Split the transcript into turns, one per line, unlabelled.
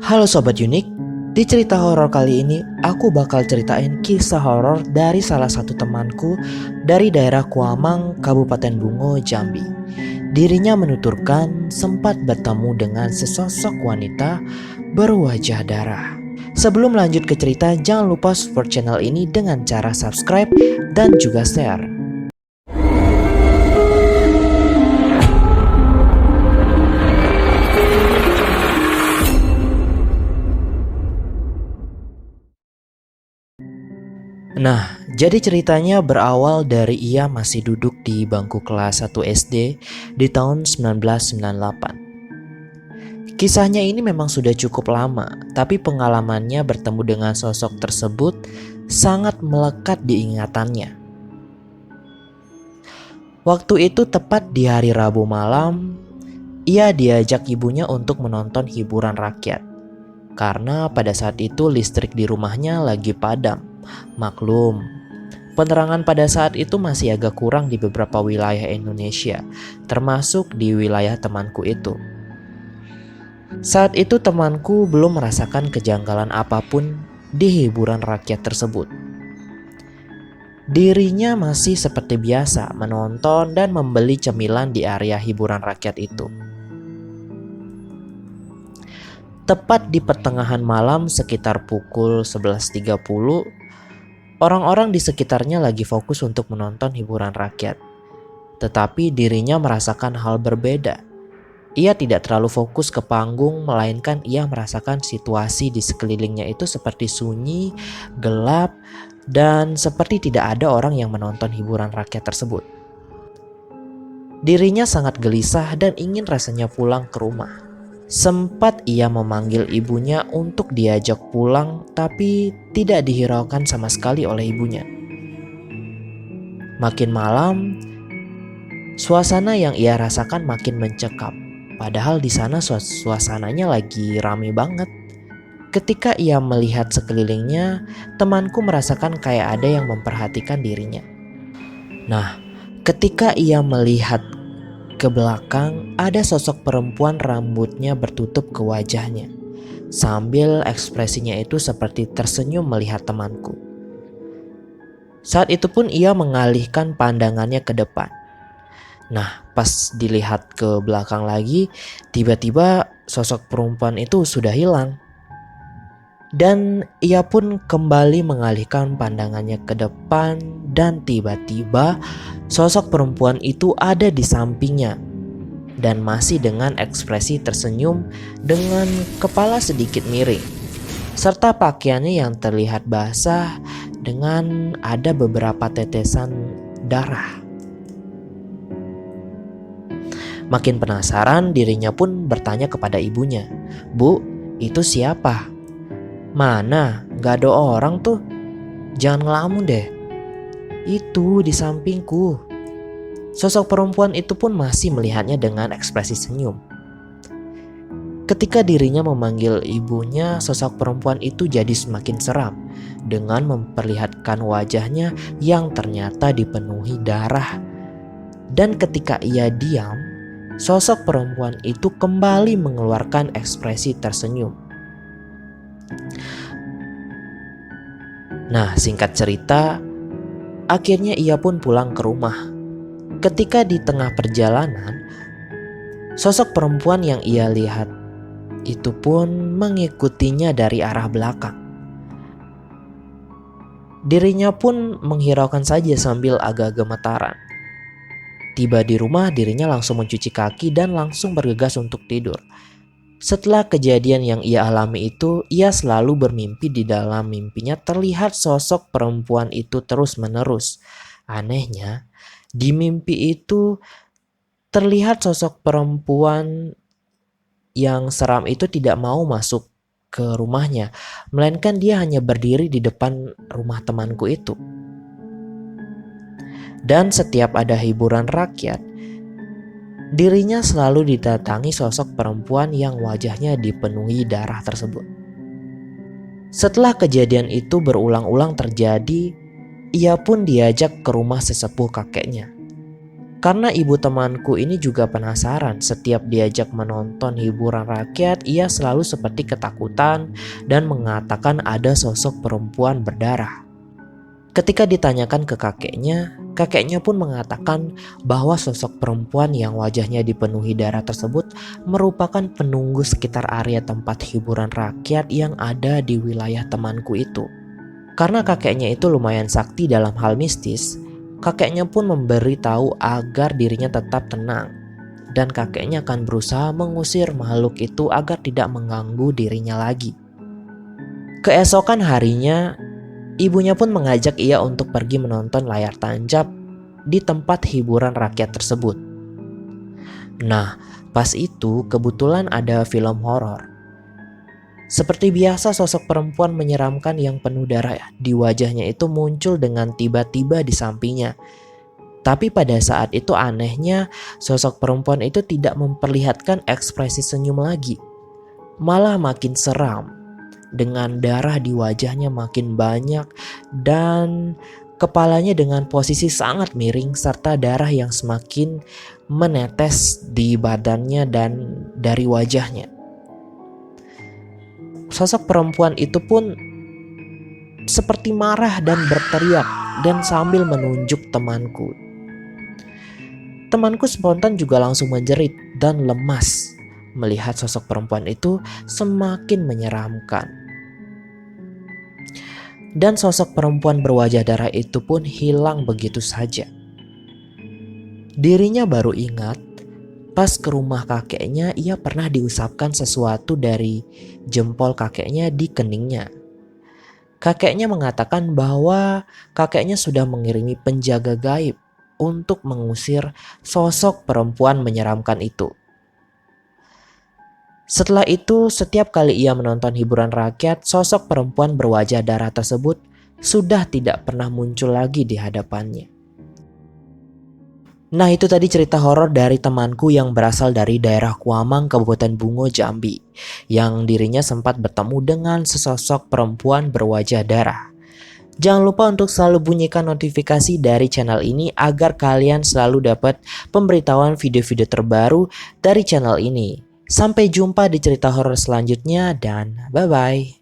Halo Sobat Unik, di cerita horor kali ini aku bakal ceritain kisah horor dari salah satu temanku dari daerah Kuamang, Kabupaten Bungo, Jambi. Dirinya menuturkan sempat bertemu dengan sesosok wanita berwajah darah. Sebelum lanjut ke cerita, jangan lupa support channel ini dengan cara subscribe dan juga share. Nah, jadi ceritanya berawal dari ia masih duduk di bangku kelas 1 SD di tahun 1998. Kisahnya ini memang sudah cukup lama, tapi pengalamannya bertemu dengan sosok tersebut sangat melekat di ingatannya. Waktu itu tepat di hari Rabu malam, ia diajak ibunya untuk menonton hiburan rakyat. Karena pada saat itu listrik di rumahnya lagi padam. Maklum, penerangan pada saat itu masih agak kurang di beberapa wilayah Indonesia, termasuk di wilayah temanku itu. Saat itu temanku belum merasakan kejanggalan apapun di hiburan rakyat tersebut. Dirinya masih seperti biasa menonton dan membeli cemilan di area hiburan rakyat itu. Tepat di pertengahan malam sekitar pukul 11.30, orang-orang di sekitarnya lagi fokus untuk menonton hiburan rakyat. Tetapi dirinya merasakan hal berbeda. Ia tidak terlalu fokus ke panggung, melainkan ia merasakan situasi di sekelilingnya itu seperti sunyi, gelap, dan seperti tidak ada orang yang menonton hiburan rakyat tersebut. Dirinya sangat gelisah dan ingin rasanya pulang ke rumah. Sempat ia memanggil ibunya untuk diajak pulang, tapi tidak dihiraukan sama sekali oleh ibunya. Makin malam, suasana yang ia rasakan makin mencekam. Padahal di sana suasananya lagi rame banget. Ketika ia melihat sekelilingnya, temanku merasakan kayak ada yang memperhatikan dirinya. Nah, ketika ia melihat ke belakang, ada sosok perempuan rambutnya bertutup ke wajahnya. Sambil ekspresinya itu seperti tersenyum melihat temanku. Saat itu pun ia mengalihkan pandangannya ke depan. Nah, pas dilihat ke belakang lagi, tiba-tiba sosok perempuan itu sudah hilang. Dan ia pun kembali mengalihkan pandangannya ke depan dan tiba-tiba sosok perempuan itu ada di sampingnya dan masih dengan ekspresi tersenyum dengan kepala sedikit miring serta pakaiannya yang terlihat basah dengan ada beberapa tetesan darah. Makin penasaran, dirinya pun bertanya kepada ibunya, "Bu, itu siapa? Mana? Gak ada orang tuh. Jangan ngelamun deh. Itu di sampingku." Sosok perempuan itu pun masih melihatnya dengan ekspresi senyum. Ketika dirinya memanggil ibunya, sosok perempuan itu jadi semakin seram dengan memperlihatkan wajahnya yang ternyata dipenuhi darah. Dan ketika ia diam, sosok perempuan itu kembali mengeluarkan ekspresi tersenyum. Nah, singkat cerita, akhirnya ia pun pulang ke rumah. Ketika di tengah perjalanan, sosok perempuan yang ia lihat itu pun mengikutinya dari arah belakang. Dirinya pun menghiraukan saja sambil agak gemetaran. Tiba di rumah, dirinya langsung mencuci kaki dan langsung bergegas untuk tidur. Setelah kejadian yang ia alami itu, ia selalu bermimpi di dalam mimpinya terlihat sosok perempuan itu terus-menerus. Anehnya, di mimpi itu terlihat sosok perempuan yang seram itu tidak mau masuk ke rumahnya, melainkan dia hanya berdiri di depan rumah temanku itu. Dan setiap ada hiburan rakyat, dirinya selalu didatangi sosok perempuan yang wajahnya dipenuhi darah tersebut. Setelah kejadian itu berulang-ulang terjadi, ia pun diajak ke rumah sesepuh kakeknya. Karena ibu temanku ini juga penasaran, setiap diajak menonton hiburan rakyat, ia selalu seperti ketakutan dan mengatakan ada sosok perempuan berdarah. Ketika ditanyakan ke kakeknya pun mengatakan bahwa sosok perempuan yang wajahnya dipenuhi darah tersebut merupakan penunggu sekitar area tempat hiburan rakyat yang ada di wilayah temanku itu. Karena kakeknya itu lumayan sakti dalam hal mistis, kakeknya pun memberi tahu agar dirinya tetap tenang, dan kakeknya akan berusaha mengusir makhluk itu agar tidak mengganggu dirinya lagi. Keesokan harinya, ibunya pun mengajak ia untuk pergi menonton layar tancap di tempat hiburan rakyat tersebut. Nah, pas itu kebetulan ada film horor. Seperti biasa, sosok perempuan menyeramkan yang penuh darah di wajahnya itu muncul dengan tiba-tiba di sampingnya. Tapi pada saat itu anehnya, sosok perempuan itu tidak memperlihatkan ekspresi senyum lagi. Malah makin seram, dengan darah di wajahnya makin banyak dan kepalanya dengan posisi sangat miring serta darah yang semakin menetes di badannya dan dari wajahnya. Sosok perempuan itu pun seperti marah dan berteriak dan sambil menunjuk temanku. Temanku spontan juga langsung menjerit dan lemas melihat sosok perempuan itu semakin menyeramkan. Dan sosok perempuan berwajah darah itu pun hilang begitu saja. Dirinya baru ingat pas ke rumah kakeknya ia pernah diusapkan sesuatu dari jempol kakeknya di keningnya. Kakeknya mengatakan bahwa kakeknya sudah mengirimi penjaga gaib untuk mengusir sosok perempuan menyeramkan itu. Setelah itu, setiap kali ia menonton hiburan rakyat, sosok perempuan berwajah darah tersebut sudah tidak pernah muncul lagi di hadapannya. Nah, itu tadi cerita horor dari temanku yang berasal dari daerah Kuamang, Kabupaten Bungo, Jambi, yang dirinya sempat bertemu dengan sesosok perempuan berwajah darah. Jangan lupa untuk selalu bunyikan notifikasi dari channel ini agar kalian selalu dapat pemberitahuan video-video terbaru dari channel ini. Sampai jumpa di cerita horor selanjutnya dan bye-bye.